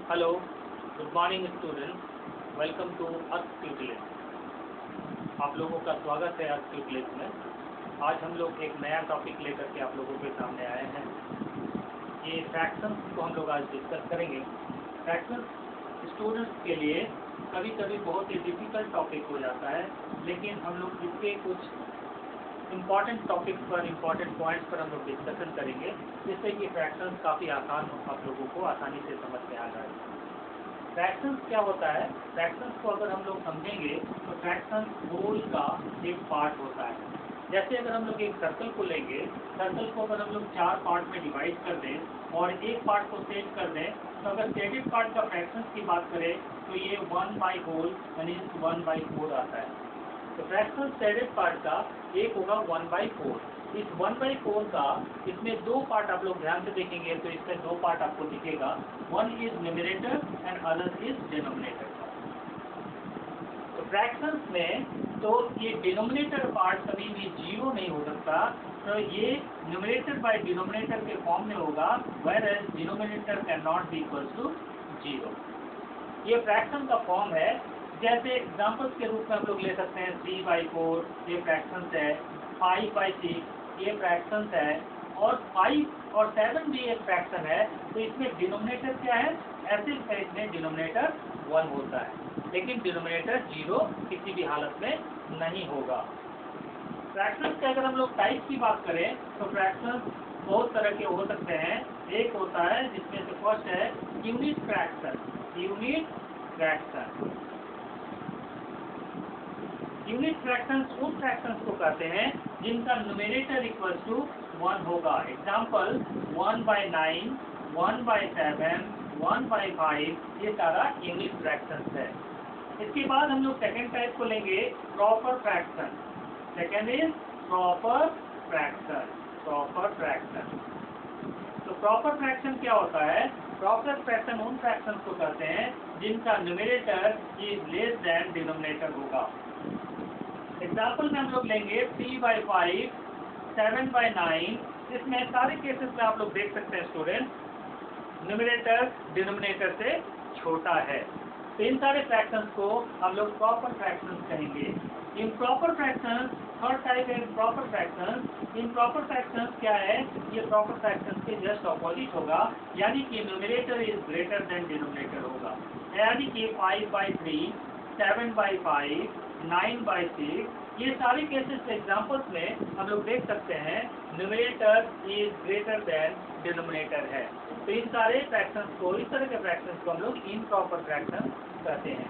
Hello, good morning student, welcome to अर्थ ट्यूटलेस। आप लोगों का स्वागत है अर्थ ट्यूटलेस में। आज हम लोग एक नया टॉपिक लेकर के आप लोगों के सामने आए हैं। ये फ्रैक्शंस को हम लोग आज डिस्कस करेंगे। फ्रैक्शंस स्टूडेंट्स के लिए कभी कभी बहुत ही डिफ़िकल्ट टॉपिक हो जाता है, लेकिन हम लोग इसके कुछ इम्पॉर्टेंट टॉपिक्स पर, इम्पॉर्टेंट पॉइंट्स पर हम लोग डिस्कशन करेंगे, जिससे कि फ्रैक्शंस काफ़ी आसान हो, आप लोगों को आसानी से समझ में आ जाए। फ्रैक्शंस क्या होता है? फ्रैक्शंस को अगर हम लोग समझेंगे तो फ्रैक्शंस होल का एक पार्ट होता है। जैसे अगर हम लोग एक सर्कल को लेंगे, सर्कल को अगर हम लोग 4 पार्ट में डिवाइड कर दें और एक पार्ट को सेट कर दें, तो अगर सेटेड पार्ट का फ्रैक्शंस की बात करें तो ये 1/होल यानी 1/4 आता है। तो फ्रैक्शनल सेडेड पार्ट का एक होगा 1/4। इस 1/4 का इसमें दो पार्ट आप लोग ध्यान से देखेंगे तो इसमें दो पार्ट आपको दिखेगा। One is numerator and other is denominator. तो फ्रैक्शंस में तो ये डिनोमिनेटर पार्ट कभी भी 0 नहीं हो सकता, तो ये न्यूमरेटर बाय डिनोमिनेटर के फॉर्म में होगा, whereas denominator can not be equal to 0। ये फ्रैक्शन का फॉर्म है। जैसे एग्जाम्पल्स के रूप में हम लोग ले सकते हैं 3/4 ये फ्रैक्शंस है, 5/6 ये फ्रैक्शंस है, और 5 और 7 भी एक फ्रैक्शन है। तो इसमें डिनोमिनेटर क्या है? ऐसे केस में डिनोमिनेटर 1 होता है, लेकिन डिनोमिनेटर 0 किसी भी हालत में नहीं होगा। फ्रैक्शंस के अगर हम लोग टाइप की बात करें तो फ्रैक्शंस बहुत तरह के हो सकते हैं। एक होता है जिसमें से फर्स्ट है unit fraction. Unit fraction unit fractions उन फ्रैक्शंस को कहते हैं जिनका न्यूमरेटर इक्वल टू 1 होगा। एग्जाम्पल 1/9, 1/7, 1/5 ये सारा यूनिट फ्रैक्शंस है। इसके बाद हम लोग सेकेंड टाइप को लेंगे, proper fraction. Second is proper fraction. Proper fraction तो प्रॉपर फ्रैक्शन क्या होता है? प्रॉपर फ्रैक्शन उन फ्रैक्शंस को कहते हैं जिनका numerator is less than denominator होगा। एग्जाम्पल में हम लोग लेंगे 3/5, 7/9। इसमें सारे केसेस में आप लोग देख सकते हैं स्टूडेंट, न्यूमरेटर डिनोमिनेटर से छोटा है। तो इन सारे फ्रैक्शंस को हम लोग प्रॉपर फ्रैक्शंस कहेंगे। Improper fractions, third type है proper fractions. Improper fractions क्या है? ये प्रॉपर फ्रैक्शंस के जस्ट ऑपोजिट होगा, यानी कि numerator is greater than denominator होगा। यानी कि 5/3, 7/5, 9/6 ये सारे केसेस एग्जाम्पल्स में हम लोग देख सकते हैं numerator is greater than denominator है। तो इन सारे फ्रैक्शंस को, इस तरह के फ्रैक्शंस को हम लोग इम्प्रॉपर फ्रैक्शन कहते हैं।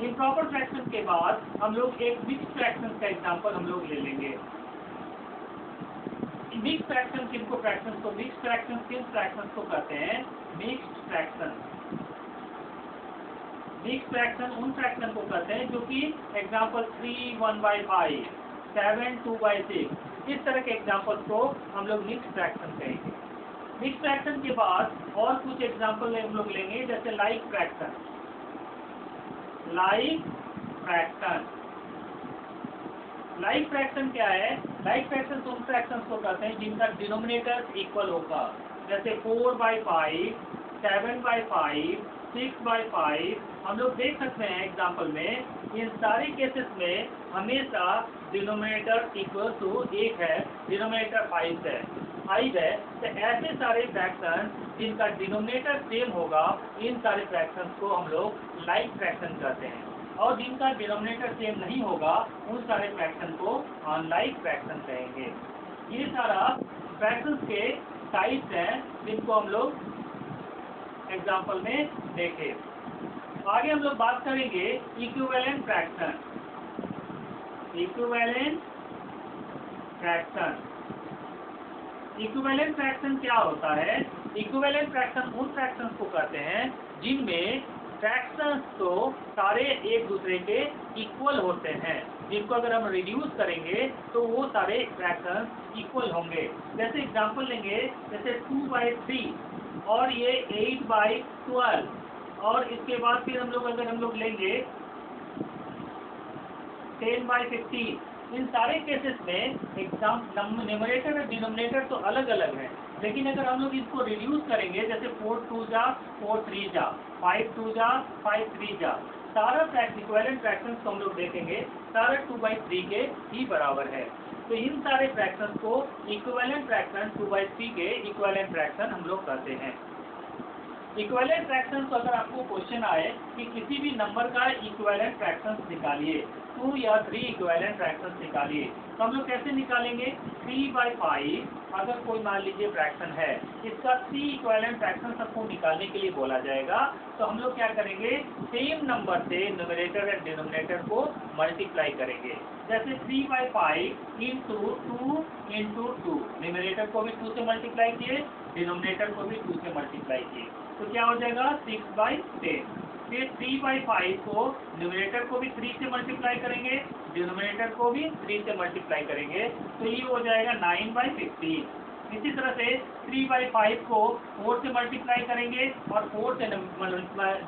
इम्प्रॉपर फ्रैक्शन के बाद हम लोग एक मिक्स्ड फ्रैक्शन का एग्जाम्पल हम लोग ले लेंगे। मिक्स्ड फ्रैक्शन किनको फ्रैक्शंस को मिक्स्ड फ्रैक्शन किन फ्रैक्शंस को कहते हैं? Mixed fraction. मिक्स्ड फ्रैक्शन उन फ्रैक्शन को कहते हैं जो कि एग्जाम्पल 3 1/5, 7 2/6 इस तरह के एग्जाम्पल्स को हम लोग मिक्स्ड फ्रैक्शन कहेंगे। मिक्स्ड फ्रैक्शन के बाद और कुछ एग्जाम्पल हम लोग लेंगे, जैसे like fraction. Like fraction like fraction क्या है? लाइक फ्रैक्शन उन फ्रैक्शंस को कहते हैं जिनका डिनोमिनेटर इक्वल होगा। जैसे 4/5, 7/5, 6/5 हम लोग देख सकते हैं एग्जाम्पल में। इन सारे केसेस में हमेशा डिनोमिनेटर इक्वल टू 1 है, डिनोमिनेटर 5 है। तो ऐसे सारे फ्रैक्शन जिनका डिनोमिनेटर सेम होगा, इन सारे फ्रैक्शंस को हम लोग लाइक फ्रैक्शन कहते हैं। और जिनका डिनोमिनेटर सेम नहीं होगा, उन सारे फ्रैक्शन को अनलाइक फ्रैक्शन कहेंगे। ये सारा फ्रैक्शंस के टाइप्स हैं जिनको हम लोग एग्जाम्पल में देखें। आगे हम लोग बात करेंगे equivalent fraction. Equivalent fraction equivalent fraction क्या होता है? इक्विवेलेंट फ्रैक्शन उन फ्रैक्शंस को कहते हैं जिनमें फ्रैक्शंस तो सारे एक दूसरे के इक्वल होते हैं, जिनको अगर हम रिड्यूस करेंगे तो वो सारे फ्रैक्शंस इक्वल होंगे। जैसे एग्जांपल लेंगे, जैसे 2/3 और ये 8/12, और इसके बाद फिर हम लोग लेंगे 10/15। इन सारे केसेस में न्यूमरेटर और डिनोमिनेटर तो अलग अलग हैं, लेकिन अगर हम लोग इसको रिड्यूस करेंगे, जैसे 4 2 जा 4 3 जा 5 2 जा 5 3 जा, सारा इक्विवेलेंट फ्रैक्शंस को हम लोग देखेंगे सारा 2/3 के ही बराबर है। तो इन सारे फ्रैक्शंस को इक्विवेलेंट फ्रैक्शन 2/3 के इक्विवेलेंट फ्रैक्शन हम लोग कहते हैं। इक्विवेलेंट फ्रैक्शंस, अगर आपको क्वेश्चन आए कि किसी भी नंबर का इक्विवेलेंट फ्रैक्शंस निकालिए, 2 या 3 इक्विवेलेंट फ्रैक्शंस निकालिए, तो हम लोग कैसे निकालेंगे? 3/5 अगर कोई मान लीजिए फ्रैक्शन है, इसका 3 इक्विवेलेंट फ्रैक्शन सबको निकालने के लिए बोला जाएगा, तो हम लोग क्या करेंगे? सेम नंबर से न्यूमरेटर एंड डिनोमिनेटर को मल्टीप्लाई करेंगे। जैसे 3/5 इंटू 2 इंटू 2, न्यूमरेटर को भी 2 से मल्टीप्लाई किए, डिनोमिनेटर को भी 2 से मल्टीप्लाई किए, तो क्या हो जाएगा? 6/10। फिर 3/5 को न्यूमरेटर को भी 3 से मल्टीप्लाई करेंगे, डिनोमिनेटर को भी 3 से मल्टीप्लाई करेंगे, तो ये हो जाएगा 9/15। इसी तरह से 3/5 को 4 से मल्टीप्लाई करेंगे और 4 से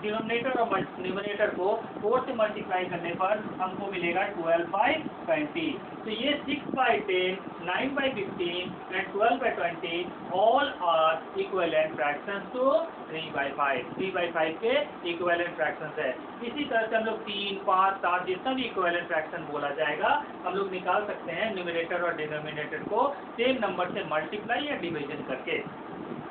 डिनोमिनेटर और न्यूमरेटर को 4 से मल्टीप्लाई करने पर हमको मिलेगा 12/20। तो ये 6/10, 9/15 and 12/20 all are equivalent fractions to 3/5। 3/5 के इक्विवेलेंट फ्रैक्शंस है। इसी तरह से हम लोग 3, 5, 7 जितना भी इक्विवेलेंट फ्रैक्शन बोला जाएगा, हम लोग निकाल सकते हैं न्यूमरेटर और डिनोमिनेटर को सेम नंबर से मल्टीप्लाई या डिवीजन करके।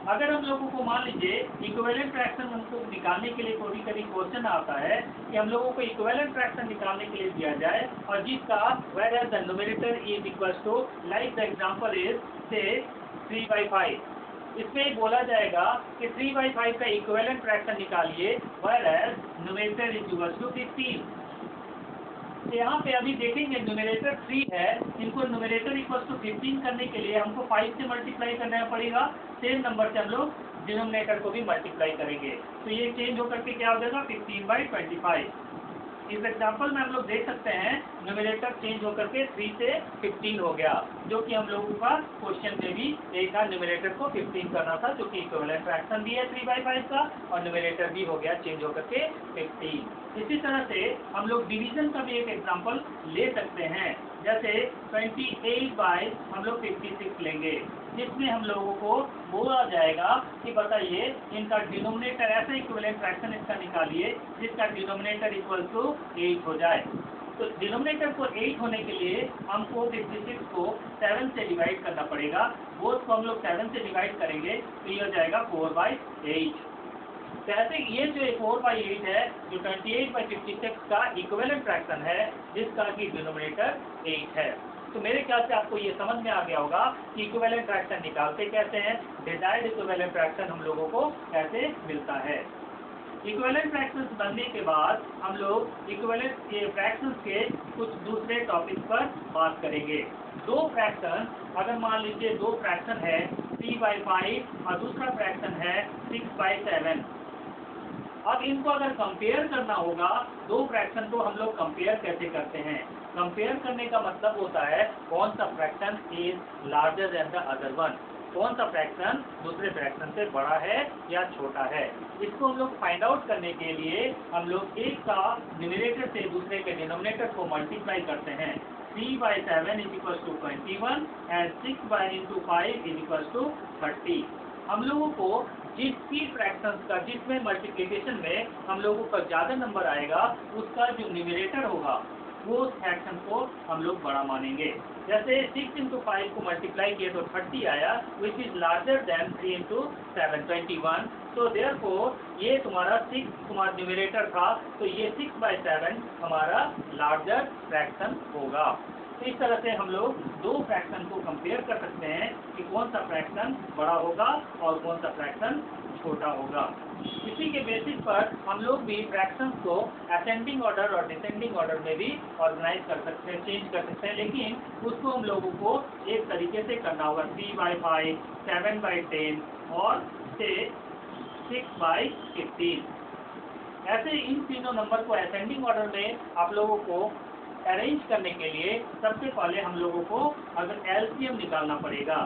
अगर हम लोगों को मान लीजिए इक्विवेलेंट फ्रैक्शन हमको निकालने के लिए कभी कभी क्वेश्चन आता है कि हम लोगों को इक्विवेलेंट फ्रैक्शन निकालने के लिए दिया जाए और जिसका whereas the numerator is equals to, like the example is say 3/5, इसमें बोला जाएगा कि 3/5 का इक्विवेलेंट फ्रैक्शन निकालिए, whereas numerator is equals to 15। यहाँ पे अभी देखेंगे न्यूमरेटर 3 है, इनको न्यूमरेटर इक्वल्स टू 15 करने के लिए हमको 5 से मल्टीप्लाई करना पड़ेगा, सेम नंबर से हम लोग डिनोमिनेटर को भी मल्टीप्लाई करेंगे, तो ये चेंज होकर के क्या हो जाएगा? 15/25। इस एग्जाम्पल में हम लोग देख सकते हैं न्यूमरेटर चेंज होकर के 3 से 15 हो गया, जो कि हम लोगों का क्वेश्चन में भी एक था, न्यूमरेटर को 15 करना था, जो कि इक्विवेलेंट फ्रैक्शन भी है 3/5 का, और न्यूमरेटर भी हो गया चेंज होकर के 15। इसी तरह से हम लोग डिवीजन का भी एक एग्जाम्पल ले सकते हैं, जैसे 28 हम लोग 56 लेंगे, जिसमें हम लोगों को बोला जाएगा कि बताइए इनका डिनोमिनेटर, ऐसा इक्विवेलेंट फ्रैक्शन इसका निकालिए जिसका डिनोमिनेटर इक्वल टू 8 हो जाए। तो डिनोमिनेटर को 8 होने के लिए हमको 56 को 7 से डिवाइड करना पड़ेगा, बोथ को हम लोग 7 से डिवाइड करेंगे, तो ये हो जाएगा 4/8। तो ऐसे ये जो 4/8 है, जो 28/56 का इक्विवेलेंट फ्रैक्शन है, जिसका कि डिनोमिनेटर 8 है। तो मेरे ख्याल से आपको ये समझ में आ गया होगा कि इक्विवेलेंट फ्रैक्शन निकालते कैसे हैं, डिजायर्ड इक्विवेलेंट फ्रैक्शन हम लोगों को कैसे मिलता है। इक्विवेलेंट फ्रैक्शंस बनने के बाद हम लोग इक्विवेलेंट फ्रैक्शंस के कुछ दूसरे टॉपिक पर बात करेंगे। दो फ्रैक्शन, अगर मान लीजिए दो फ्रैक्शन है 3/5 और दूसरा फ्रैक्शन है 6/7, अब इनको अगर कंपेयर करना होगा, दो फ्रैक्शन को हम लोग कंपेयर कैसे करते हैं? कंपेयर करने का मतलब होता है कौन सा fraction is larger than the other one, कौन सा फ्रैक्शन दूसरे फ्रैक्शन से बड़ा है या छोटा है। इसको हम लोग फाइंड आउट करने के लिए हम लोग एक का न्यूमरेटर से दूसरे के डिनोमिनेटर को मल्टीप्लाई करते हैं। 3/7 is equal to 21 and 6/5 is equal to 30। हम लोगों को जिसकी फ्रैक्शंस का, जिसमें मल्टीप्लिकेशन में हम लोगों का ज़्यादा नंबर आएगा, उसका जो न्यूमरेटर होगा वो फ्रैक्शन को हम लोग बड़ा मानेंगे। जैसे 6 × 5 को मल्टीप्लाई किए तो 30 आया, विच इज लार्जर देन 3 × 7 21। तो देयरफॉर ये तुम्हारा 6 तुम्हारा न्यूमरेटर था, तो ये 6/7 हमारा लार्जर फ्रैक्शन होगा। तो इस तरह से हम लोग दो फ्रैक्शन को कंपेयर कर सकते हैं कि कौन सा फ्रैक्शन बड़ा होगा और कौन सा फ्रैक्शन छोटा होगा। इसी के बेसिस पर हम लोग भी फ्रैक्शंस को असेंडिंग ऑर्डर और डिसेंडिंग ऑर्डर में भी ऑर्गेनाइज कर सकते हैं, चेंज कर सकते हैं, लेकिन उसको हम लोगों को एक तरीके से करना होगा। 3/5, 7/10 और से 6/15। ऐसे इन तीनों नंबर को असेंडिंग ऑर्डर में आप लोगों को अरेंज करने के लिए सबसे पहले हम लोगों को अगर एलसीएम निकालना पड़ेगा,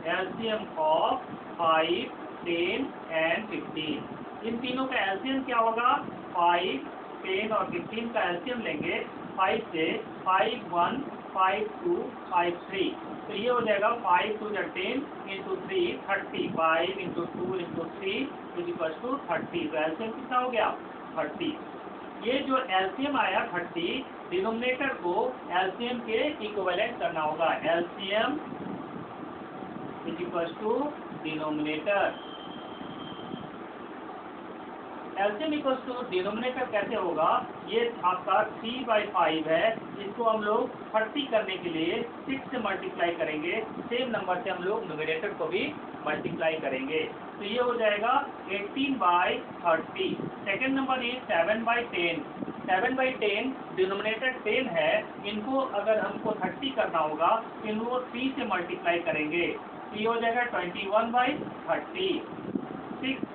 एलसीएम ऑफ 5, 10 एंड 15। इन तीनों का एलसीएम क्या होगा? 5, 10 और 15 का एलसीएम लेंगे, 5 से 5, 1, 5 2 5 3। तो ये हो जाएगा 5 2 10 into 3 30, 5 into 2 into 3 is equal to 30। तो एलसीएम कितना हो गया 30। ये जो एलसीएम आया 30, डिनोमिनेटर को एलसीएम के इक्विवेलेंट करना होगा। LCM is equal to denominator. LCM equal to denominator कैसे होगा? ये आपका 3/5 है, इसको हम लोग 30 करने के लिए 6 से मल्टीप्लाई करेंगे। सेम नंबर से हम लोग न्यूमरेटर को भी मल्टीप्लाई करेंगे। तो ये हो जाएगा 18/30। Second number is 7/10। 7/10 डिनोमिनेटर 10 है, इनको अगर हमको 30 करना होगा, इनको 3 से मल्टीप्लाई करेंगे। तो ये हो जाएगा 21/30।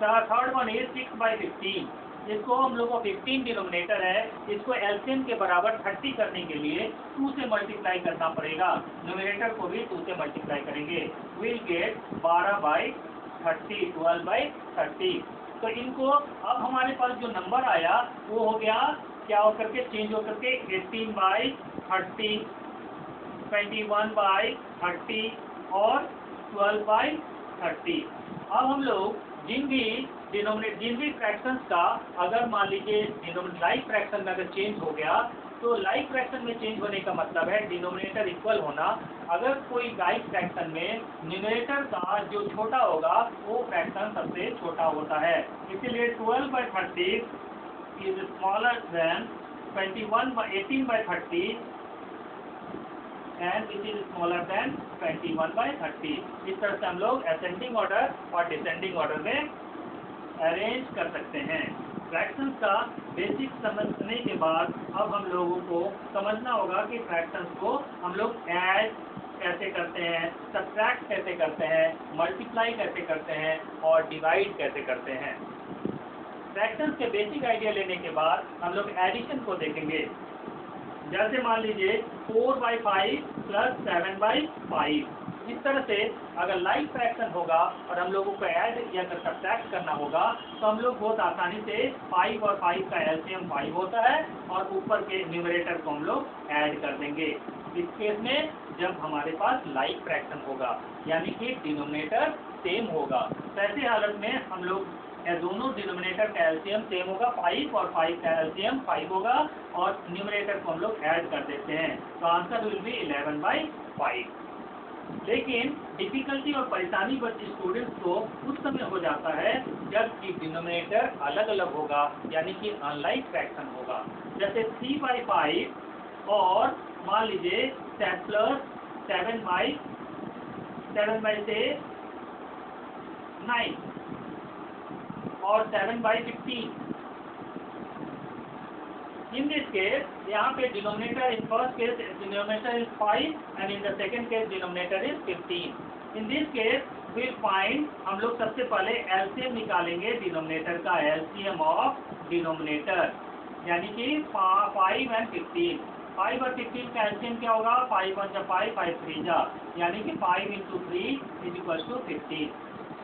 Third one is 6/15। इसको हम लोग को 15 डिनोमिनेटर है, इसको एलसीएम के बराबर 30 करने के लिए 2 से मल्टीप्लाई करना पड़ेगा। न्यूमरेटर को भी 2 से मल्टीप्लाई करेंगे। Will get 12/30, 12/30। तो इनको अब हमारे पास जो नंबर आया वो हो गया क्या हो करके चेंज हो करके 18/30, 21/30 और 12/30। अब हम लोग जिन भी फ्रैक्शंस का अगर मान लीजिए लाइक फ्रैक्शन में अगर चेंज हो गया, तो लाइक फ्रैक्शन में चेंज होने का मतलब है डिनोमिनेटर इक्वल होना। अगर कोई लाइक फ्रैक्शन में न्यूमरेटर का जो छोटा होगा वो फ्रैक्शन सबसे छोटा होता है। इसीलिए 12/30 is smaller than 18/30 and it is smaller than 21/30। इस तरह से हम लोग असेंडिंग ऑर्डर और डिसेंडिंग ऑर्डर में अरेंज कर सकते हैं। फ्रैक्शंस का बेसिक समझने के बाद अब हम लोगों को समझना होगा कि फ्रैक्शंस को हम लोग ऐड कैसे करते हैं, सब्ट्रैक्ट कैसे करते हैं, मल्टीप्लाई कैसे करते हैं और डिवाइड कैसे करते हैं। फ्रैक्शंस के बेसिक आइडिया लेने के बाद हम लोग एडिशन को देखेंगे। जैसे मान लीजिए 4/5 प्लस 7/5। इस तरह से अगर लाइक फ्रैक्शन होगा और हम लोगों को ऐड या सब्ट्रैक्ट करना होगा तो हम लोग बहुत आसानी से 5 और 5 का एलसीएम 5 होता है और ऊपर के न्यूमरेटर को हम लोग ऐड कर देंगे। इस केस में जब हमारे पास लाइक फ्रैक्शन होगा यानी कि डिनोमिनेटर सेम होगा, तो ऐसी हालत में हम लोग दोनों डिनोमिनेटर का एलसीएम सेम होगा 5 और 5 का एलसीएम 5 होगा और न्यूमरेटर को हम लोग ऐड कर देते हैं। तो आंसर विल बी 11/5। लेकिन डिफिकल्टी और परेशानी बच्चे स्टूडेंट्स को उस समय हो जाता है जब कि डिनोमिनेटर अलग अलग होगा यानी कि अनलाइक फ्रैक्शन होगा। जैसे 3/5 और मान लीजिए प्लस 7 से 9 और 7/15। In this case, यहाँ पे denominator in first case denominator is 5 and in the second case denominator is 15. In this case, we'll find हम लोग सबसे पहले LCM निकालेंगे डिनोमिनेटर का, LCM ऑफ डिनोमिनेटर यानी कि 5 and 15। 5 और 15 का LCM क्या होगा? 5 1 जा 5, 5 3 जा, यानी कि 5 into 3 is equal to 15।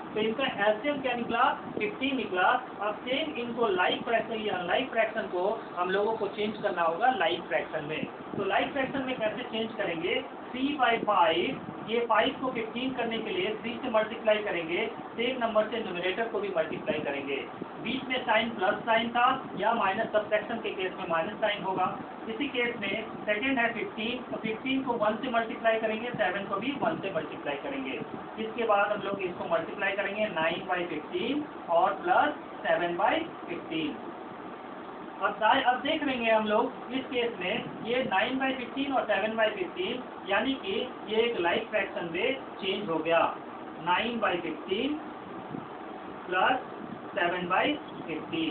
तो इनका एलसीएम क्या निकला? 15 निकला। अब सेम इनको लाइक फ्रैक्शन या अनलाइक फ्रैक्शन को हम लोगों को चेंज करना होगा लाइक फ्रैक्शन में। तो लाइक फ्रैक्शन में कैसे चेंज करेंगे? 3/5, ये 5 को 15 करने के लिए 3 से मल्टीप्लाई करेंगे, सेम नंबर से न्यूमरेटर को भी मल्टीप्लाई करेंगे। बीच में साइन प्लस साइन था या माइनस सब्ट्रैक्शन के केस में माइनस साइन होगा। इसी केस में सेकेंड है 15, तो 15 को 1 से मल्टीप्लाई करेंगे, 7 को भी 1 से मल्टीप्लाई करेंगे। इसके बाद हम लोग इसको मल्टीप्लाई करेंगे 9/15 और प्लस 7/15। अब देख लेंगे हम लोग इस केस में ये 9/15 और 7/15 यानी कि ये एक लाइक फ्रैक्शन में चेंज हो गया। 9/15 प्लस 7/15।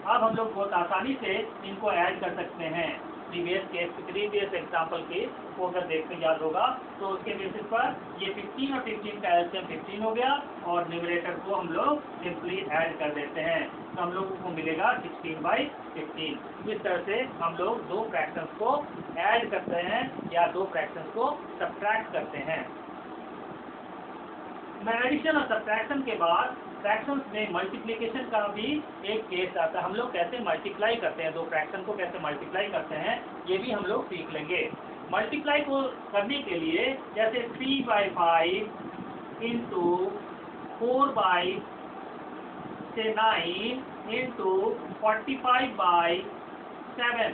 अब हम लोग बहुत आसानी से इनको ऐड कर सकते हैं। प्रीवियस एग्जाम्पल के को अगर देखते याद होगा तो उसके बेसिस पर ये 15 और 15 का एलसीएम 15 हो गया और न्यूमरेटर को हम लोग सिंपली ऐड कर देते हैं, तो हम लोगों को मिलेगा 16/15। इस तरह से हम लोग दो फ्रैक्शंस को ऐड करते हैं या दो फ्रैक्शंस को सब्ट्रैक्ट करते हैं। एडिशन और सब्ट्रैक्शन के बाद फ्रैक्शंस में मल्टीप्लिकेशन का भी एक केस आता है। हम लोग कैसे मल्टीप्लाई करते हैं, दो फ्रैक्शन को कैसे मल्टीप्लाई करते हैं ये भी हम लोग सीख लेंगे। मल्टीप्लाई को करने के लिए जैसे 3/5 इंटू 4/9 इंटू 45/7।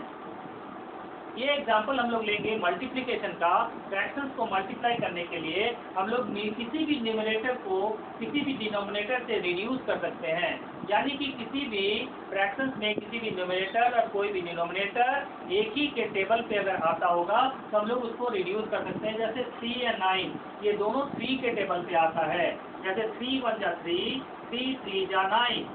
ये एग्जाम्पल हम लोग लेंगे मल्टीप्लिकेशन का। फ्रैक्शंस को मल्टीप्लाई करने के लिए हम लोग किसी भी न्यूमरेटर को किसी भी डिनोमिनेटर से रिड्यूस कर सकते हैं, यानी कि किसी भी फ्रैक्शंस में किसी भी न्यूमरेटर और कोई भी डिनोमिनेटर एक ही के टेबल पे अगर आता होगा तो हम लोग उसको रिड्यूस कर सकते हैं। जैसे 3 या 9 ये दोनों 3 के टेबल पे आता है। जैसे 3 1 जा 3, 3 3 जा 9।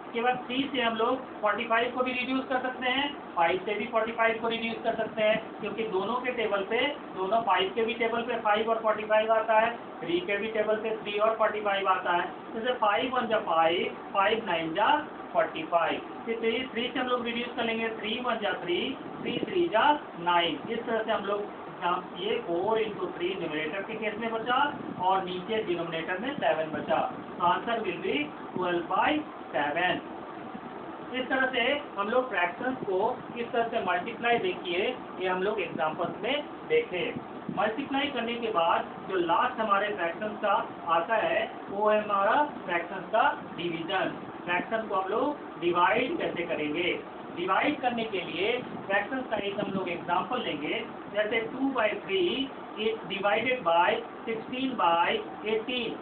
इसके बाद 3 से हम लोग 45 को भी रिड्यूस कर सकते हैं, 5 से भी 45 को रिड्यूस कर सकते हैं, क्योंकि दोनों के टेबल पे, दोनों 5 के भी टेबल पे 5 और 45 आता है, 3 के भी टेबल पे 3 और 45 आता है। जैसे 5 1 जा 5, 5 9 जा 45। फिर 3 से हम लोग रिड्यूस कर लेंगे, 3 1 जा 3, 3 3 जा 9। इस तरह से हम लोग ये 4 इंटू 3 न्यूमरेटर के केस में बचा और नीचे डिनोमिनेटर में 7 बचा। तो आंसर विल बी 12/7। इस तरह से हम लोग फ्रैक्शंस को किस तरह से मल्टीप्लाई देखिए, ये हम लोग एग्जांपल्स में देखें। मल्टीप्लाई करने के बाद जो लास्ट हमारे फ्रैक्शंस का आता है वो है हमारा फ्रैक्शंस का डिवीजन। फ्रैक्शन को हम लोग डिवाइड कैसे करेंगे। डिवाइड करने के लिए फ्रैक्शंस का एक हम लोग एग्जांपल लेंगे। जैसे 2/3 डिवाइडेड बाय 16/18।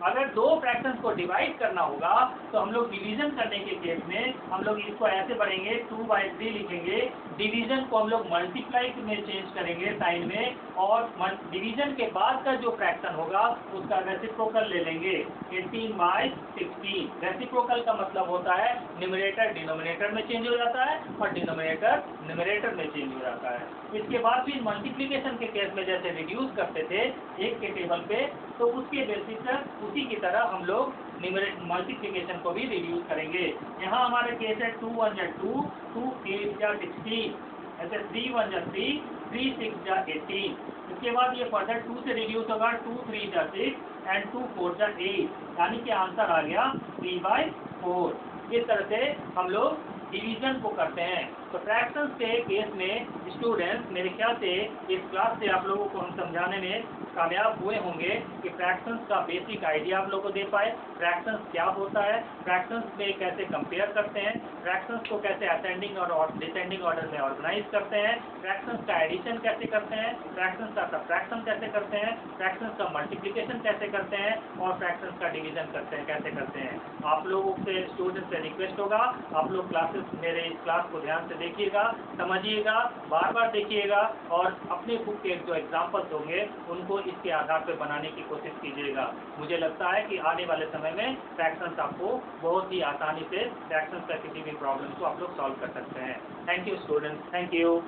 अगर दो फ्रैक्शंस को डिवाइड करना होगा तो हम लोग डिवीजन करने के केस में हम लोग इसको ऐसे पढ़ेंगे, 2/3 लिखेंगे, डिवीजन को हम लोग मल्टीप्लाई में चेंज करेंगे साइन में, और डिवीजन के बाद का जो फ्रैक्शन होगा उसका रेसिप्रोकल ले लेंगे, 18/16। रेसिप्रोकल का मतलब होता है न्यूमरेटर डिनोमिनेटर में चेंज हो जाता है और डिनोमिनेटर न्यूमरेटर में चेंज हो जाता है। इसके बाद फिर मल्टीप्लिकेशन के केस में जैसे रिड्यूस करते थे एक के टेबल पे, तो उसके बेसिस पर उसी की तरह हम लोग मल्टीप्लिकेशन को भी रिड्यूस करेंगे। यहाँ हमारे केस है 2 1 जा 2, 2 8 जा 16, ऐसे 3 1 जा 3, 3 6 जा 18। इसके बाद ये फर्दर 2 से रिड्यूस होगा, 2 3 जा 6 एंड 2 4 जा 8, यानी कि आंसर आ गया 3/4। इस तरह से हम लोग डिवीजन को करते हैं। तो फ्रैक्शंस के केस में स्टूडेंट्स मेरे ख्याल से इस क्लास से आप लोगों को हम समझाने में कामयाब हुए होंगे कि फ्रैक्शंस का बेसिक आइडिया आप लोगों को दे पाए। फ्रैक्शंस क्या होता है, फ्रैक्शंस में कैसे कंपेयर करते हैं, फ्रैक्शंस को कैसे असेंडिंग और डिसेंडिंग ऑर्डर में ऑर्गेनाइज करते हैं, फ्रैक्शंस का एडिशन कैसे करते हैं, फ्रैक्शंस का सबट्रैक्शन कैसे करते हैं, फ्रैक्शंस का मल्टीप्लिकेशन कैसे करते हैं और फ्रैक्शंस का डिवीजन कैसे करते हैं। आप लोगों से स्टूडेंट से रिक्वेस्ट होगा, आप लोग मेरे इस क्लास को ध्यान से देखिएगा, समझिएगा, बार बार देखिएगा और अपने बुक के जो एग्जाम्पल्स होंगे उनको इसके आधार पर बनाने की कोशिश कीजिएगा। मुझे लगता है कि आने वाले समय में फ्रैक्शंस आपको बहुत ही आसानी से फ्रैक्शंस का किसी भी प्रॉब्लम को आप लोग सॉल्व कर सकते हैं। Thank you students, thank you.